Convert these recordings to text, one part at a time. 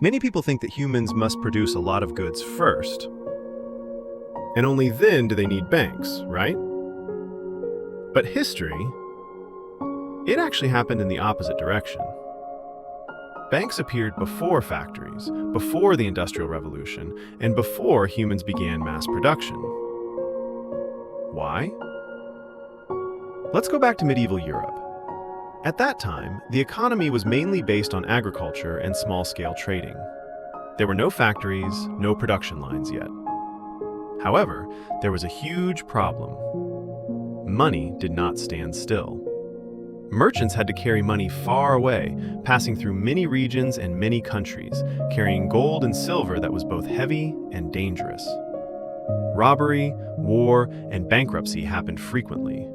Many people think that humans must produce a lot of goods first, and only then do they need banks, right? But history, it actually happened in the opposite direction. Banks appeared before factories, before the Industrial Revolution, and before humans began mass production. Why? Let's go back to medieval Europe. At that time, the economy was mainly based on agriculture and small-scale trading. There were no factories, no production lines yet. However, there was a huge problem. Money did not stand still. Merchants had to carry money far away, passing through many regions and many countries, carrying gold and silver that was both heavy and dangerous. Robbery, war, and bankruptcy happened frequently.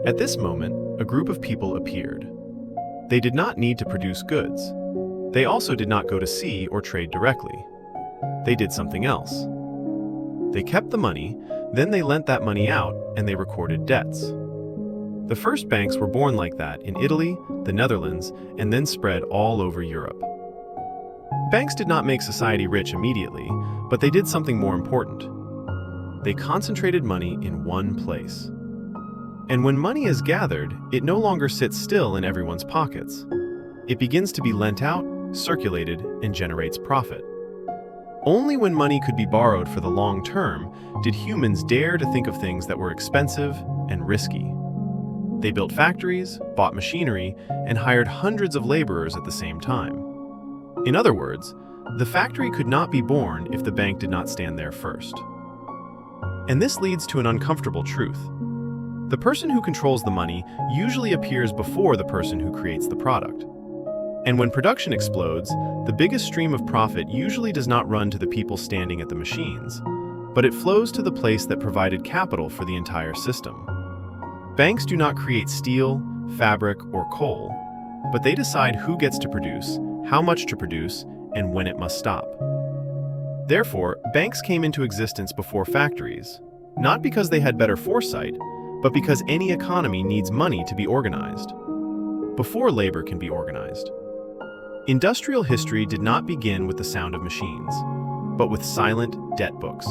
At this moment, a group of people appeared. They did not need to produce goods. They also did not go to sea or trade directly. They did something else. They kept the money, then they lent that money out, and they recorded debts. The first banks were born like that in Italy, the Netherlands, and then spread all over Europe. Banks did not make society rich immediately, but they did something more important. They concentrated money in one place. And when money is gathered, it no longer sits still in everyone's pockets. It begins to be lent out, circulated, and generates profit. Only when money could be borrowed for the long term did humans dare to think of things that were expensive and risky. They built factories, bought machinery, and hired hundreds of laborers at the same time. In other words, the factory could not be born if the bank did not stand there first. And this leads to an uncomfortable truth. The person who controls the money usually appears before the person who creates the product. And when production explodes, the biggest stream of profit usually does not run to the people standing at the machines, but it flows to the place that provided capital for the entire system. Banks do not create steel, fabric, or coal, but they decide who gets to produce, how much to produce, and when it must stop. Therefore, banks came into existence before factories, not because they had better foresight, but because any economy needs money to be organized, before labor can be organized. Industrial history did not begin with the sound of machines, but with silent debt books.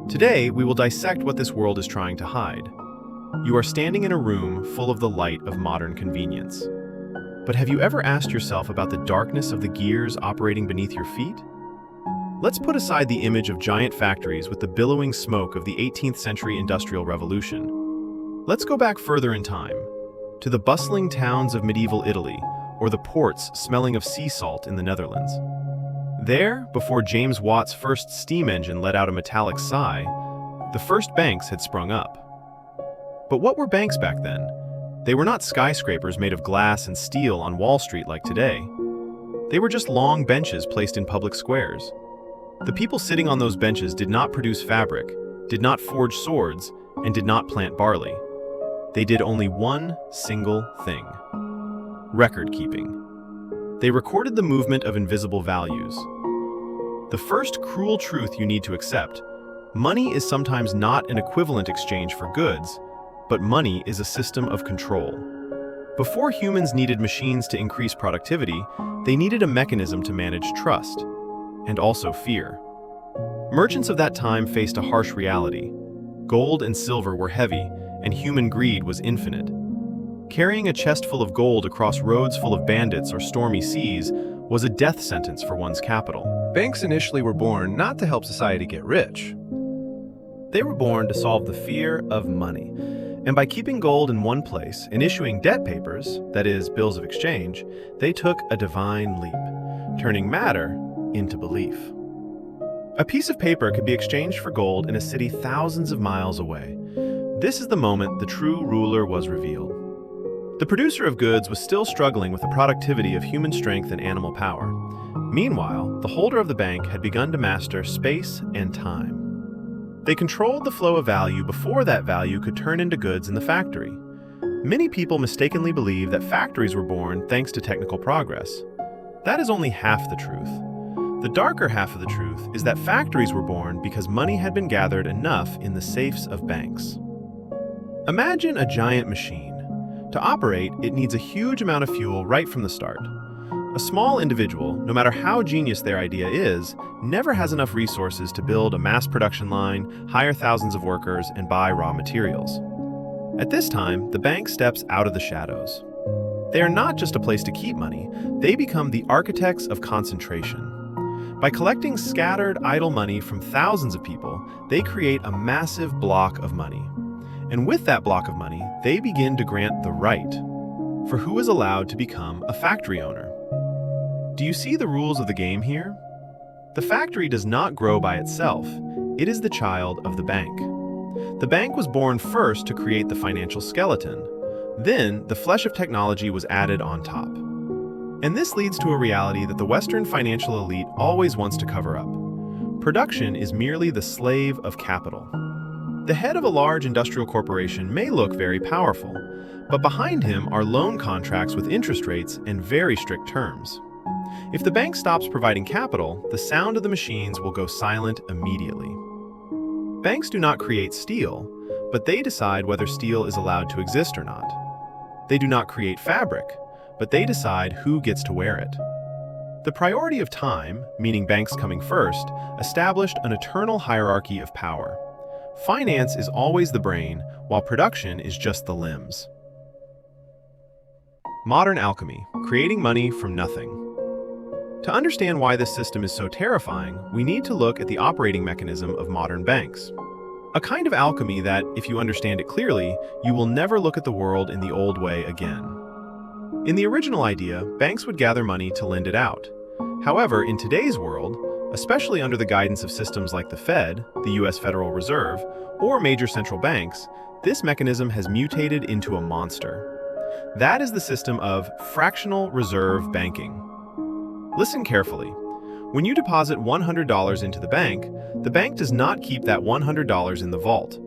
Today, we will dissect what this world is trying to hide. You are standing in a room full of the light of modern convenience. But have you ever asked yourself about the darkness of the gears operating beneath your feet? Let's put aside the image of giant factories with the billowing smoke of the 18th century Industrial Revolution. Let's go back further in time, to the bustling towns of medieval Italy, or the ports smelling of sea salt in the Netherlands. There, before James Watt's first steam engine let out a metallic sigh, the first banks had sprung up. But what were banks back then? They were not skyscrapers made of glass and steel on Wall Street like today. They were just long benches placed in public squares. The people sitting on those benches did not produce fabric, did not forge swords, and did not plant barley. They did only one single thing: record keeping. They recorded the movement of invisible values. The first cruel truth you need to accept: money is sometimes not an equivalent exchange for goods, but money is a system of control. Before humans needed machines to increase productivity, they needed a mechanism to manage trust, and also fear. Merchants of that time faced a harsh reality. Gold and silver were heavy, and human greed was infinite. Carrying a chest full of gold across roads full of bandits or stormy seas was a death sentence for one's capital. Banks initially were born not to help society get rich. They were born to solve the fear of money. And by keeping gold in one place and issuing debt papers, that is, bills of exchange, they took a divine leap, turning matter into belief. A piece of paper could be exchanged for gold in a city thousands of miles away. This is the moment the true ruler was revealed. The producer of goods was still struggling with the productivity of human strength and animal power. Meanwhile, the holder of the bank had begun to master space and time. They controlled the flow of value before that value could turn into goods in the factory. Many people mistakenly believe that factories were born thanks to technical progress. That is only half the truth. The darker half of the truth is that factories were born because money had been gathered enough in the safes of banks. Imagine a giant machine. To operate, it needs a huge amount of fuel right from the start. A small individual, no matter how genius their idea is, never has enough resources to build a mass production line, hire thousands of workers, and buy raw materials. At this time, the bank steps out of the shadows. They are not just a place to keep money, they become the architects of concentration. By collecting scattered, idle money from thousands of people, they create a massive block of money. And with that block of money, they begin to grant the right for who is allowed to become a factory owner. Do you see the rules of the game here? The factory does not grow by itself. It is the child of the bank. The bank was born first to create the financial skeleton. Then, the flesh of technology was added on top. And this leads to a reality that the Western financial elite always wants to cover up. Production is merely the slave of capital. The head of a large industrial corporation may look very powerful, but behind him are loan contracts with interest rates and very strict terms. If the bank stops providing capital, the sound of the machines will go silent immediately. Banks do not create steel, but they decide whether steel is allowed to exist or not. They do not create fabric, but they decide who gets to wear it. The priority of time, meaning banks coming first, established an eternal hierarchy of power. Finance is always the brain, while production is just the limbs. Modern alchemy, creating money from nothing. To understand why this system is so terrifying, we need to look at the operating mechanism of modern banks. A kind of alchemy that, if you understand it clearly, you will never look at the world in the old way again. In the original idea, banks would gather money to lend it out. However, in today's world, especially under the guidance of systems like the Fed, the US Federal Reserve, or major central banks, this mechanism has mutated into a monster. That is the system of fractional reserve banking. Listen carefully. When you deposit $100 into the bank does not keep that $100 in the vault.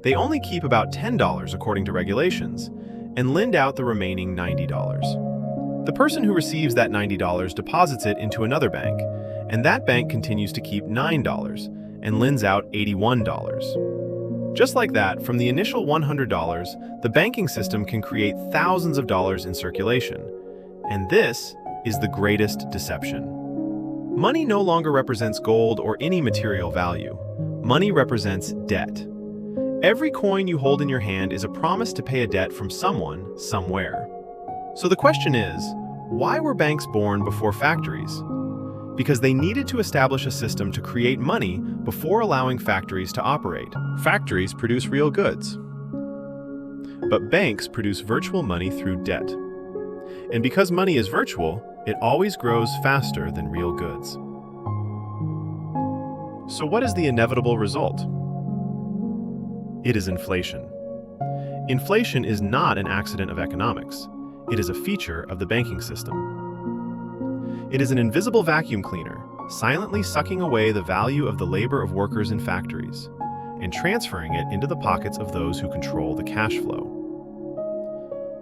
They only keep about $10 according to regulations, and lend out the remaining $90. The person who receives that $90 deposits it into another bank, and that bank continues to keep $9 and lends out $81. Just like that, from the initial $100, the banking system can create thousands of dollars in circulation. And this is the greatest deception. Money no longer represents gold or any material value. Money represents debt. Every coin you hold in your hand is a promise to pay a debt from someone, somewhere. So the question is, why were banks born before factories? Because they needed to establish a system to create money before allowing factories to operate. Factories produce real goods, but banks produce virtual money through debt. And because money is virtual, it always grows faster than real goods. So what is the inevitable result? It is inflation. Inflation is not an accident of economics. It is a feature of the banking system. It is an invisible vacuum cleaner, silently sucking away the value of the labor of workers in factories and transferring it into the pockets of those who control the cash flow.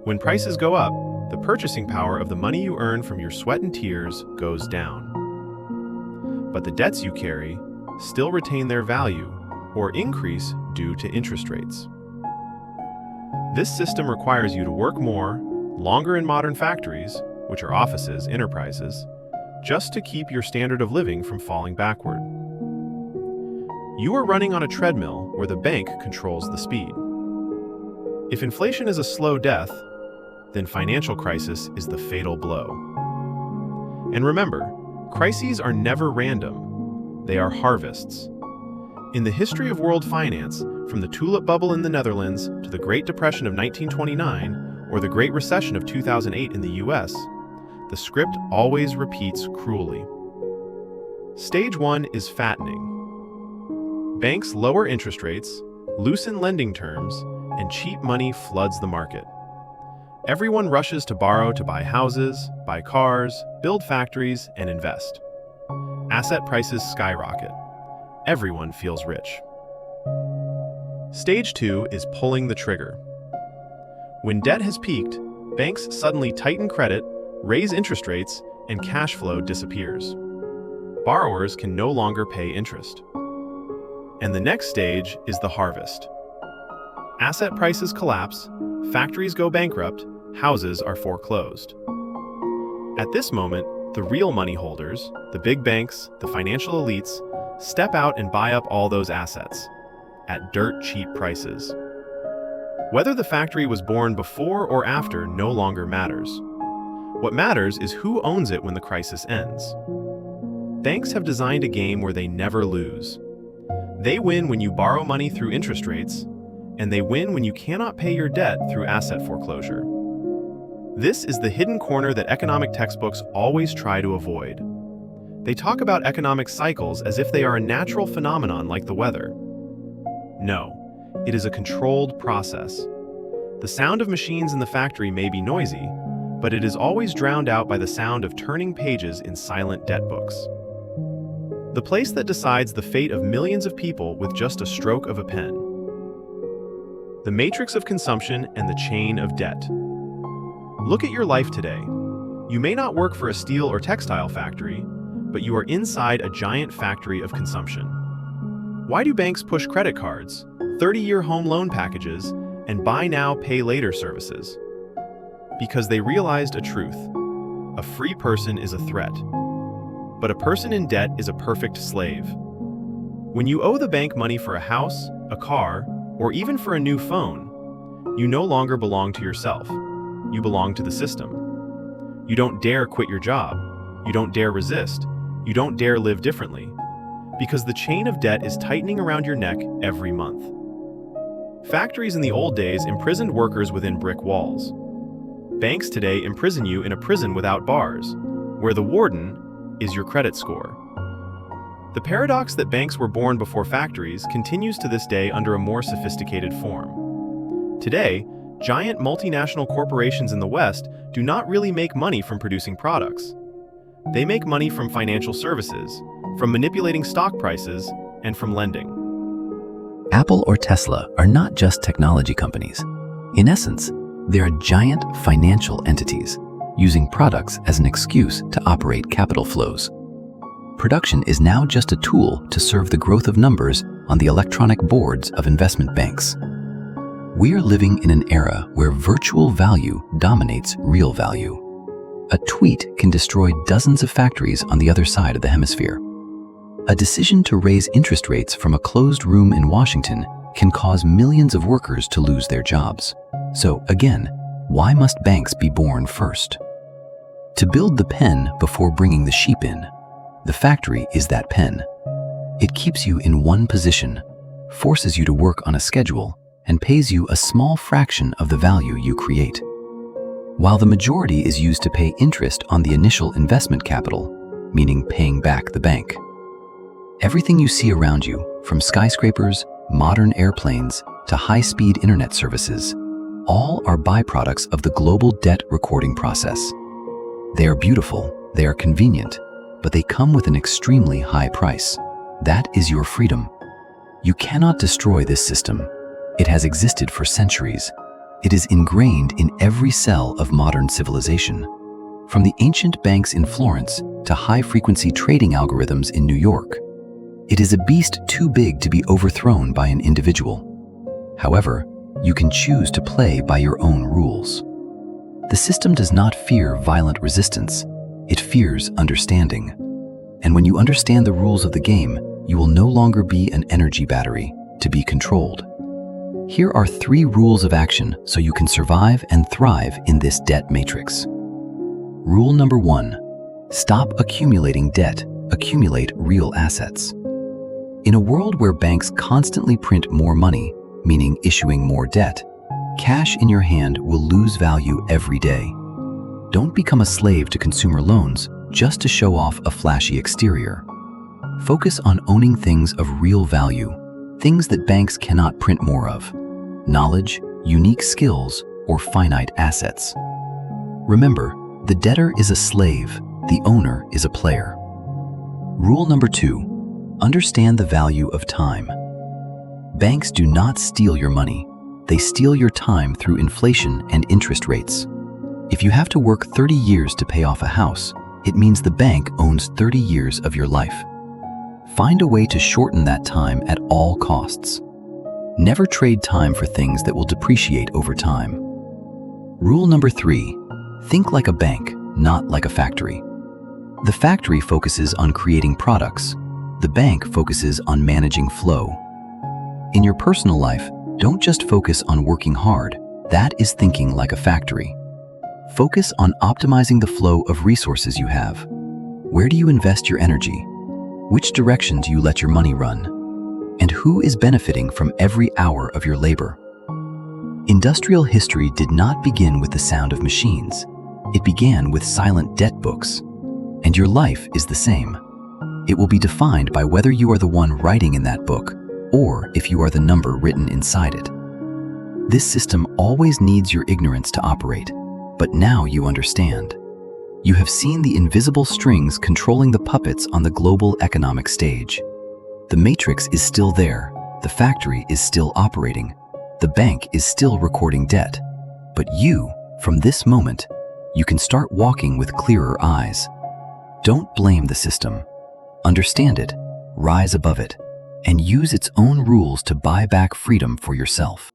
When prices go up, the purchasing power of the money you earn from your sweat and tears goes down. But the debts you carry still retain their value or increase due to interest rates. This system requires you to work more, longer in modern factories, which are offices, enterprises, just to keep your standard of living from falling backward. You are running on a treadmill where the bank controls the speed. If inflation is a slow death, then financial crisis is the fatal blow. And remember, crises are never random. They are harvests. In the history of world finance, from the tulip bubble in the Netherlands to the Great Depression of 1929 or the Great Recession of 2008 in the US, the script always repeats cruelly. Stage 1 is fattening. Banks lower interest rates, loosen lending terms, and cheap money floods the market. Everyone rushes to borrow to buy houses, buy cars, build factories, and invest. Asset prices skyrocket. Everyone feels rich. Stage 2 is pulling the trigger. When debt has peaked, banks suddenly tighten credit, raise interest rates, and cash flow disappears. Borrowers can no longer pay interest. And the next stage is the harvest. Asset prices collapse, factories go bankrupt, houses are foreclosed. At this moment, the real money holders, the big banks, the financial elites, step out and buy up all those assets at dirt cheap prices. Whether the factory was born before or after no longer matters. What matters is who owns it when the crisis ends. Banks have designed a game where they never lose. They win when you borrow money through interest rates, and they win when you cannot pay your debt through asset foreclosure. This is the hidden corner that economic textbooks always try to avoid. They talk about economic cycles as if they are a natural phenomenon like the weather. No, it is a controlled process. The sound of machines in the factory may be noisy, but it is always drowned out by the sound of turning pages in silent debt books. The place that decides the fate of millions of people with just a stroke of a pen. The matrix of consumption and the chain of debt. Look at your life today. You may not work for a steel or textile factory, but you are inside a giant factory of consumption. Why do banks push credit cards, 30-year home loan packages, and buy now, pay later services? Because they realized a truth. A free person is a threat. But a person in debt is a perfect slave. When you owe the bank money for a house, a car, or even for a new phone, you no longer belong to yourself. You belong to the system. You don't dare quit your job. You don't dare resist. You don't dare live differently. Because the chain of debt is tightening around your neck every month. Factories in the old days imprisoned workers within brick walls. Banks today imprison you in a prison without bars, where the warden is your credit score. The paradox that banks were born before factories continues to this day under a more sophisticated form. Today, giant multinational corporations in the West do not really make money from producing products. They make money from financial services, from manipulating stock prices, and from lending. Apple or Tesla are not just technology companies. In essence, they are giant financial entities, using products as an excuse to operate capital flows. Production is now just a tool to serve the growth of numbers on the electronic boards of investment banks. We are living in an era where virtual value dominates real value. A tweet can destroy dozens of factories on the other side of the hemisphere. A decision to raise interest rates from a closed room in Washington can cause millions of workers to lose their jobs. So again, why must banks be born first? To build the pen before bringing the sheep in, the factory is that pen. It keeps you in one position, forces you to work on a schedule, and pays you a small fraction of the value you create. While the majority is used to pay interest on the initial investment capital, meaning paying back the bank. Everything you see around you, from skyscrapers, modern airplanes, to high-speed internet services, all are byproducts of the global debt recording process. They are beautiful, they are convenient, but they come with an extremely high price. That is your freedom. You cannot destroy this system. It has existed for centuries. It is ingrained in every cell of modern civilization. From the ancient banks in Florence to high-frequency trading algorithms in New York. It is a beast too big to be overthrown by an individual. However, you can choose to play by your own rules. The system does not fear violent resistance. It fears understanding. And when you understand the rules of the game, you will no longer be an energy battery to be controlled. Here are 3 rules of action so you can survive and thrive in this debt matrix. Rule number 1, stop accumulating debt, accumulate real assets. In a world where banks constantly print more money, meaning issuing more debt, cash in your hand will lose value every day. Don't become a slave to consumer loans just to show off a flashy exterior. Focus on owning things of real value, things that banks cannot print more of: knowledge, unique skills, or finite assets. Remember, the debtor is a slave, the owner is a player. Rule number 2, understand the value of time. Banks do not steal your money. They steal your time through inflation and interest rates. If you have to work 30 years to pay off a house, it means the bank owns 30 years of your life. Find a way to shorten that time at all costs. Never trade time for things that will depreciate over time. Rule number 3, think like a bank, not like a factory. The factory focuses on creating products. The bank focuses on managing flow. In your personal life, don't just focus on working hard. That is thinking like a factory. Focus on optimizing the flow of resources you have. Where do you invest your energy? Which direction do you let your money run? And who is benefiting from every hour of your labor? Industrial history did not begin with the sound of machines. It began with silent debt books. And your life is the same. It will be defined by whether you are the one writing in that book, or if you are the number written inside it. This system always needs your ignorance to operate, but now you understand. You have seen the invisible strings controlling the puppets on the global economic stage. The matrix is still there, the factory is still operating, the bank is still recording debt. But you, from this moment, you can start walking with clearer eyes. Don't blame the system. Understand it, rise above it, and use its own rules to buy back freedom for yourself.